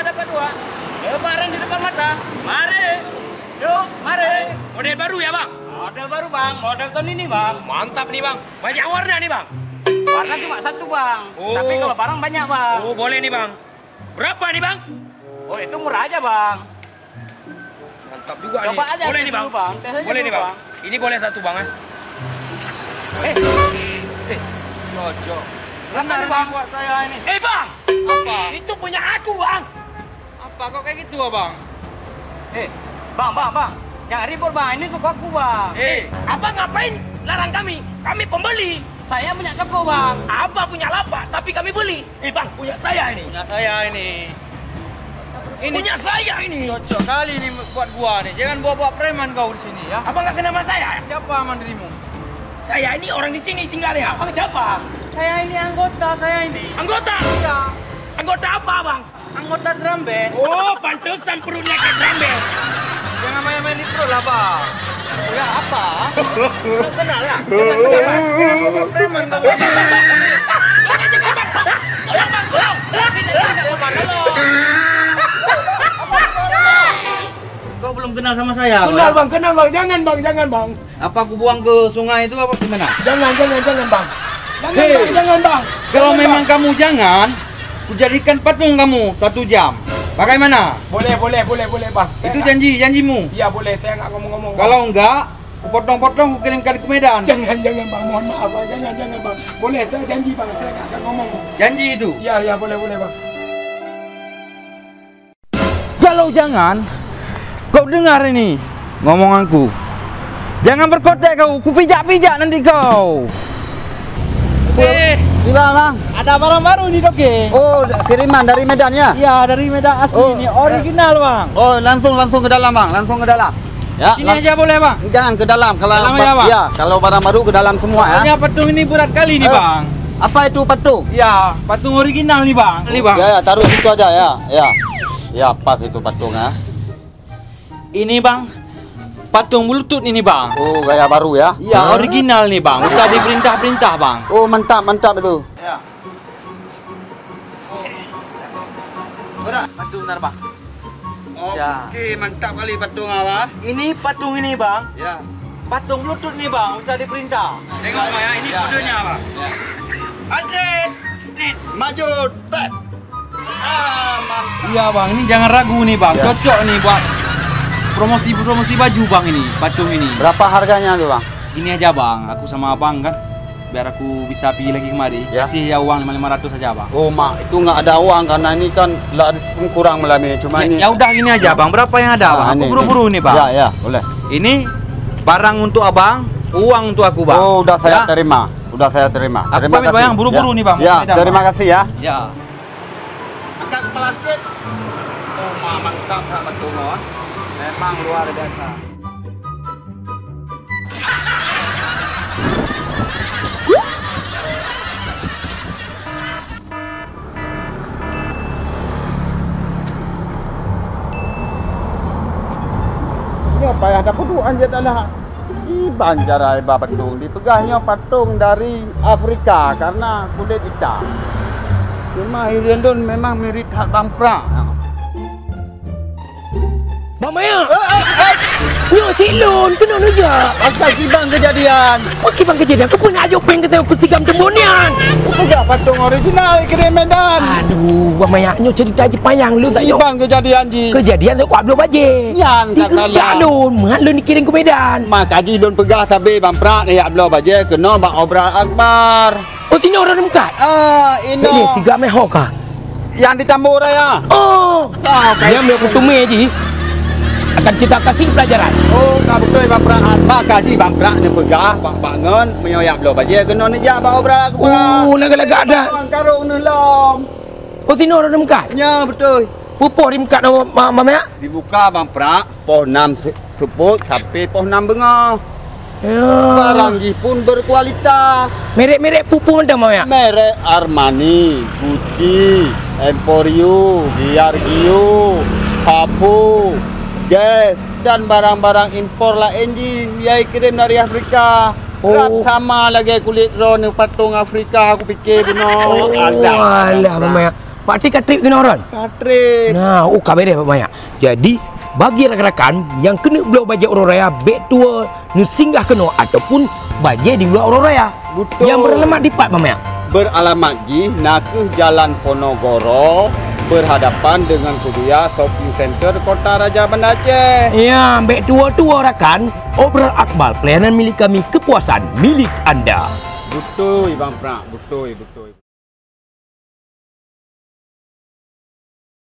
dapat 2. Lebaran di depan mata. Mari. Yuk, mari. Model baru ya, Bang? Model baru, Bang. Model tahun ini, Bang. Mantap nih, Bang. Banyak warna nih, Bang. Warna cuma 1, Bang. Tapi kalau barang banyak, Bang. Oh, boleh nih, Bang. Berapa nih, Bang? Oh, itu murah aja, Bang. Mantap juga nih. Coba aja. Boleh nih, Bang. Boleh nih, Bang. Ini boleh 1, Bang. Cocok. Benar, Bang. Buat saya ini. Bang. Apa? Itu punya aku, Bang. Apa kok kayak gitu, Bang? Bang. Jangan ribut, Bang. Ini toko aku, Bang. Abang ngapain larang kami? Kami pembeli. Saya punya toko, Bang. Abang punya lapak, tapi kami beli. Bang, punya saya ini. Punya saya ini. Punya saya ini. Cocok kali ini buat gua nih. Jangan bawa-bawa preman kau di sini ya. Abang nggak kenal sama saya? Siapa mandirimu? Saya ini orang di sini tinggal ya. Abang siapa? Saya ini anggota, saya ini. Anggota? Iya. Anggota apa, Bang? Anggota drum band. Oh, pantesan perutnya kayak drum band. Jangan main-main di perut lah, Bang. Ya apa? Belum kenal ya? Jangan bawa preman kau. Kau belum kenal sama saya? Kenal, Bang. Kenal, Bang. Jangan, Bang. Jangan, Bang. Apa aku buang ke sungai itu apa gimana? Jangan, Bang. Jangan, Bang. Kalau memang kamu jangan, ku jadikan patung kamu 1 jam. Bagaimana? Boleh, Bang. Itu janjimu? Iya, boleh. Saya nggak ngomong-ngomong. Kalau enggak, ku potong-potong, ku kirimkan ke Medan. Jangan, Bang. Mohon maaf, Bang. Jangan, Bang. Boleh, saya janji, Bang. Saya nggak akan ngomong. Janji itu? Iya, boleh, Bang. Kalau jangan, kau dengar ini ngomonganku. Jangan berkotek kau, ku pijak-pijak nanti kau. Gimana, Bang? Ada barang baru nih, Dok. Oh, kiriman dari Medan ya? Iya, dari Medan asli ini, original, Bang. Oh, langsung ke dalam, Bang. Langsung ke dalam. Ya, sini aja boleh, Bang? Jangan ke dalam. Kalau dalam aja, Bang? Ya, kalau barang baru ke dalam semua ya. Soalnya patung ini berat kali nih, Bang. Apa itu patung? Iya, patung original nih, Bang. Ini, Bang. Ya, taruh situ aja ya. Ya, pas itu patung ya. Ini, Bang. Patung Bluetooth ini, Bang. Oh, gaya baru ya? Iya, original nih, Bang. Bisa diperintah-perintah, Bang. Oh, mantap itu. Ya. Patung benar, Bang. Oke, mantap kali patung apa? Ini patung ini, Bang. Ya. Patung Bluetooth nih, Bang. Bisa diperintah. Tengok, Bang, ya. Ini kodenya, Bang. Ya. Adren. Maju, tet. Mantap. Iya, Bang. Ini jangan ragu nih, Bang. Ya. Cocok nih buat promosi baju, Bang, ini. Patung ini. Berapa harganya tuh, Bang? Ini aja, Bang. Aku sama Abang kan. Biar aku bisa pergi lagi kemari. Ya. Kasih ya uang 500 saja, Bang. Oh, Mak, itu nggak ada uang karena ini kan kurang malam ini. Cuma ini. Ya udah gini aja, Bang. Berapa yang ada, Bang? Aku buru-buru nih, Bang. Ya, boleh. Ini barang untuk Abang, uang untuk aku, Bang. Oh, udah saya Ya. terima. Aku Terima pamit, Bang. Buru-buru nih, Bang. Ya, terima kasih ya. Ya. Angkat kepala sedikit. Oh, mantap, betul, Bang. Memang luar biasa. Ini payah dapat duan dia adalah Iban cara patung. Dipegahnya patung dari Afrika karena kulit hitam. Cuma Irendon memang mirip hak Bangprak. Bang Maya! Yo, Cik Lun, kena aja. Pasal kibang kejadian. Apa kibang kejadian? Kau pun nak jopeng ke saya kutigam tembonian. Enggak patung original kirim Medan. Aduh, Bang Maya, nyo cerita je payang lu tak yo. Kibang kejadian ji. Kejadian tu kau belum baje. Yan kat Tak dalam. Lun, mak Lun dikirim ke Medan. Mak kaji Lun pegah tapi Bangprak ni ya belum baje kena bang obral akbar. Oh, sini orang dekat. Ini Ini siga meh kah? yang ditambur raya. Oh, kaya meh kutume je. Akan kita kasih pelajaran. Oh, tak betul Bangprak. Mak kaji Bangprak ni pegah bang bangun menyoyak belum baje kena ni ja bang obral akbar. Oh, lega-lega ada. Karung ni lom. Oh, sini orang dekat. Ya betul. Pupuh dekat Bang Maya. Dibuka Bangprak pos 6 seput sampai pos 6 bengah. Ya. Barang ji pun berkualitas. Merek-merek pupuh macam Maya. Merek Armani, Gucci, Emporio, Giorgio, Papu, Guess dan barang-barang impor lain ji yang kirim dari Afrika. Rat sama lagi kulit ron patung Afrika aku fikir Oh, ada. alah Bang Maya. Pakcik katrip kena orang. Katrip. Nah, kabar dia banyak. Jadi bagi rakan-rakan yang kena belau bajet Orang Raya, back tour, singgah kena ataupun bajet di belau Orang Raya. Betul. Yang beralamat di Pat Mamaya. Beralamat di Nakeh Jalan Ponorogo, berhadapan dengan Kubuya Shopping Center Kota Raja Banda Aceh. Ya, back tour rakan, obral akmal pelayanan milik kami, kepuasan milik anda. Betul, Bang Prak. Betul.